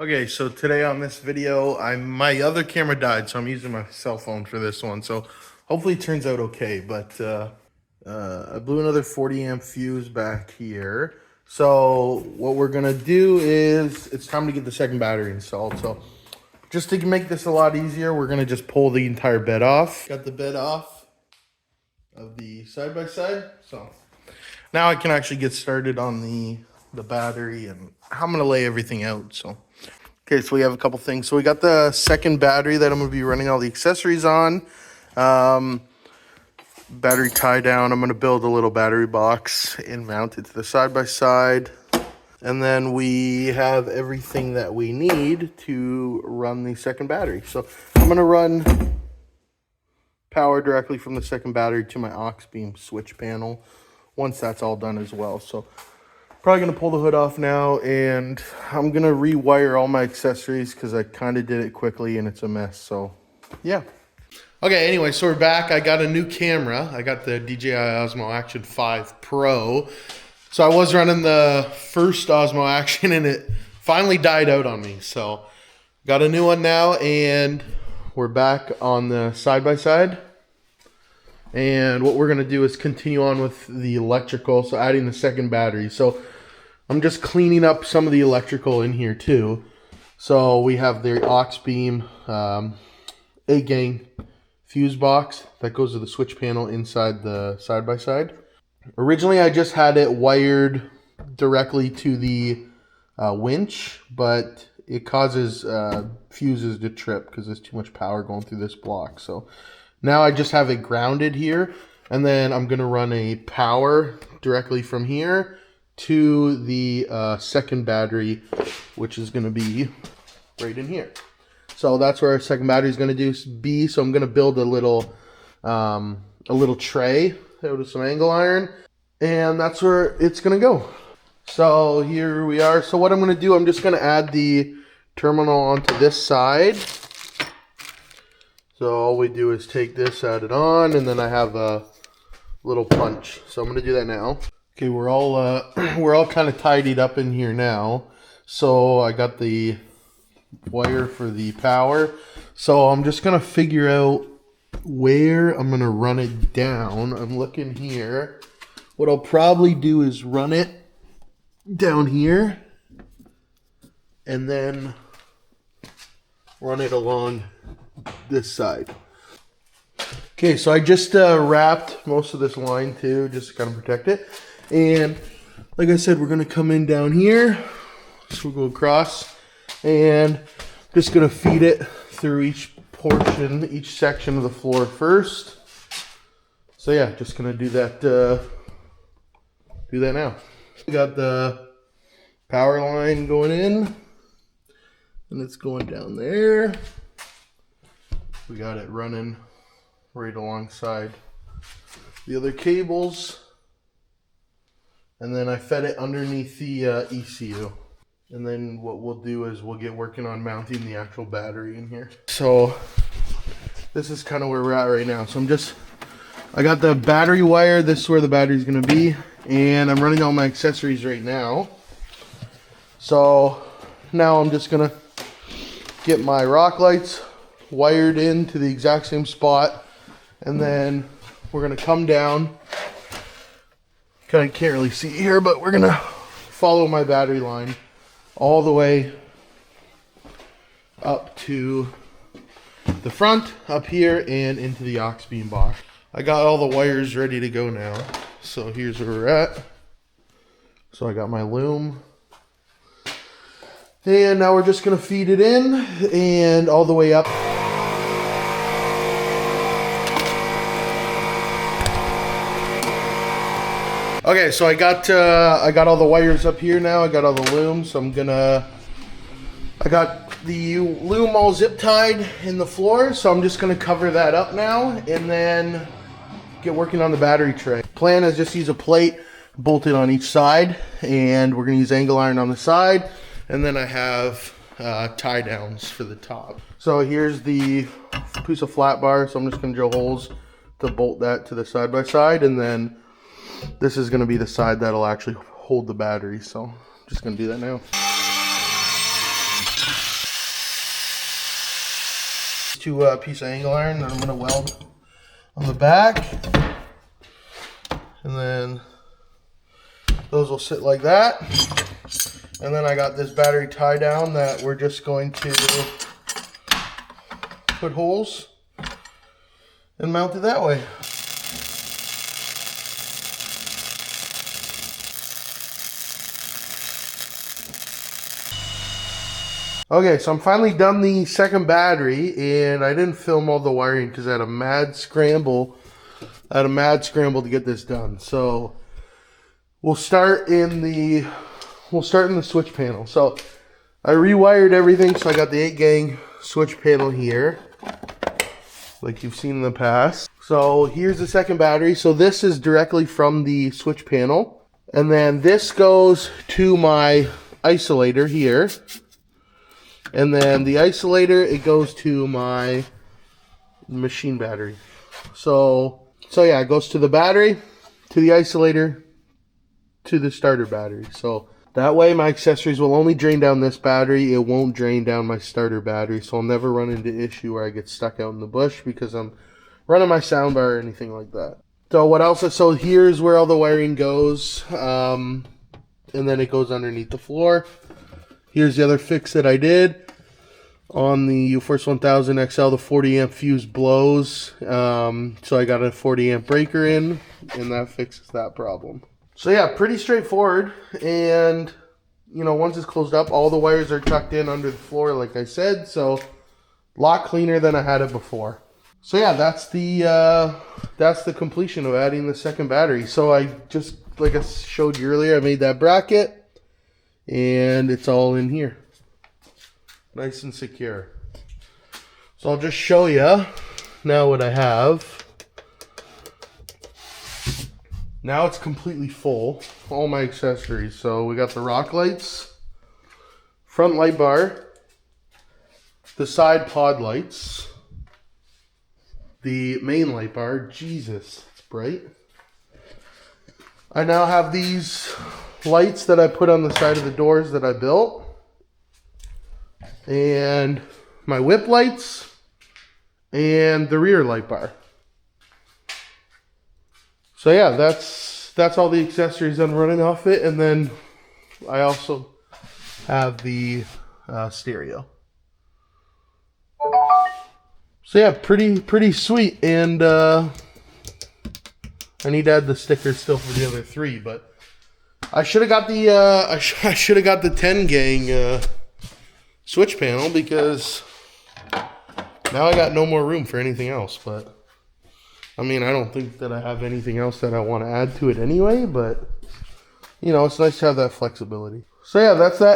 Okay, so today on this video, my other camera died, so I'm using my cell phone for this one. So hopefully it turns out okay. But I blew another 40 amp fuse back here. So what we're gonna do is it's time to get the second battery installed. So just to make this a lot easier, we're gonna just pull the entire bed off. Got the bed off of the side-by-side. So now I can actually get started on the battery and how I'm gonna lay everything out. So okay, so we have a couple things. So we got the second battery that I'm going to be running all the accessories on. Battery tie down. I'm going to build a little battery box and mount it to the side-by-side. And then we have everything that we need to run the second battery. So I'm going to run power directly from the second battery to my AuxBeam switch panel once that's all done as well. So probably gonna pull the hood off now, and I'm gonna rewire all my accessories because I kind of did it quickly and it's a mess. So yeah. Okay, anyway, so we're back. I got a new camera. I got the DJI Osmo Action 5 Pro. So I was running the first Osmo Action and it finally died out on me. So got a new one now, and we're back on the side-by-side. And what we're gonna do is continue on with the electrical, so adding the second battery. So I'm just cleaning up some of the electrical in here too. So we have the AuxBeam 8-gang fuse box that goes to the switch panel inside the side-by-side. Originally I just had it wired directly to the winch, but it causes fuses to trip because there's too much power going through this block. So now I just have it grounded here, and then I'm gonna run a power directly from here to the second battery, which is going to be right in here. So that's where our second battery is going to be. So I'm going to build a little tray out of some angle iron, and that's where it's going to go. So here we are. So what I'm going to do, I'm just going to add the terminal onto this side. So all we do is take this, add it on, and then I have a little punch. So I'm going to do that now. Okay, we're all kind of tidied up in here now. So I got the wire for the power. So I'm just gonna figure out where I'm gonna run it down. I'm looking here. What I'll probably do is run it down here and then run it along this side. Okay, so I just wrapped most of this line too, just to kind of protect it. And like I said, we're going to come in down here. So we'll go across and just going to feed it through each portion, each section of the floor first. So yeah, just going to do that now. We got the power line going in, and it's going down there. We got it running right alongside the other cables. And then I fed it underneath the ECU. And then what we'll do is we'll get working on mounting the actual battery in here. So this is kind of where we're at right now. So I got the battery wire. This is where the battery's gonna be. And I'm running all my accessories right now. So now I'm just gonna get my rock lights wired into the exact same spot. And then we're gonna come down. Kind of can't really see here, but we're gonna follow my battery line all the way up to the front, up here, and into the AuxBeam box. I got all the wires ready to go now. So here's where we're at. So I got my loom. And now we're just gonna feed it in and all the way up. Okay, so I got all the wires up here now. I got all the loom, so I got the loom all zip tied in the floor, so I'm just gonna cover that up now and then get working on the battery tray. Plan is just use a plate bolted on each side, and we're gonna use angle iron on the side, and then I have tie downs for the top. So here's the piece of flat bar, so I'm just gonna drill holes to bolt that to the side-by-side, and then this is going to be the side that'll actually hold the battery, so I'm just going to do that now. to piece of angle iron that I'm going to weld on the back. And then those will sit like that. And then I got this battery tie down that we're just going to put holes and mount it that way. Okay, so I'm finally done the second battery, and I didn't film all the wiring because I had a mad scramble. To get this done. So we'll start in the switch panel. So I rewired everything. So I got the 8-gang switch panel here, like you've seen in the past. So here's the second battery. So this is directly from the switch panel, and then this goes to my isolator here. And then the isolator, it goes to my machine battery. So yeah, it goes to the battery, to the isolator, to the starter battery. So that way my accessories will only drain down this battery. It won't drain down my starter battery. So I'll never run into issue where I get stuck out in the bush because I'm running my soundbar or anything like that. So what else? So here's where all the wiring goes. And then it goes underneath the floor. Here's the other fix that I did. On the Uforce 1000XL, the 40 amp fuse blows. So I got a 40 amp breaker in, and that fixes that problem. So yeah, pretty straightforward. And, you know, once it's closed up, all the wires are tucked in under the floor, like I said. So a lot cleaner than I had it before. So yeah, that's the completion of adding the second battery. So I just, like I showed you earlier, I made that bracket, and it's all in here. Nice and secure. So I'll just show you now what I have. Now it's completely full. All my accessories. So we got the rock lights, front light bar, the side pod lights, the main light bar. Jesus, it's bright. I now have these lights that I put on the side of the doors that I built. And my whip lights and the rear light bar. So yeah, that's all the accessories I'm running off it, and then I also have the stereo. So yeah, pretty sweet, and I need to add the sticker still for the other three, but I should have got the I should have got the 10-gang switch panel, because now I got no more room for anything else. But I mean, I don't think that I have anything else that I want to add to it anyway, but you know, it's nice to have that flexibility. So yeah, that's that.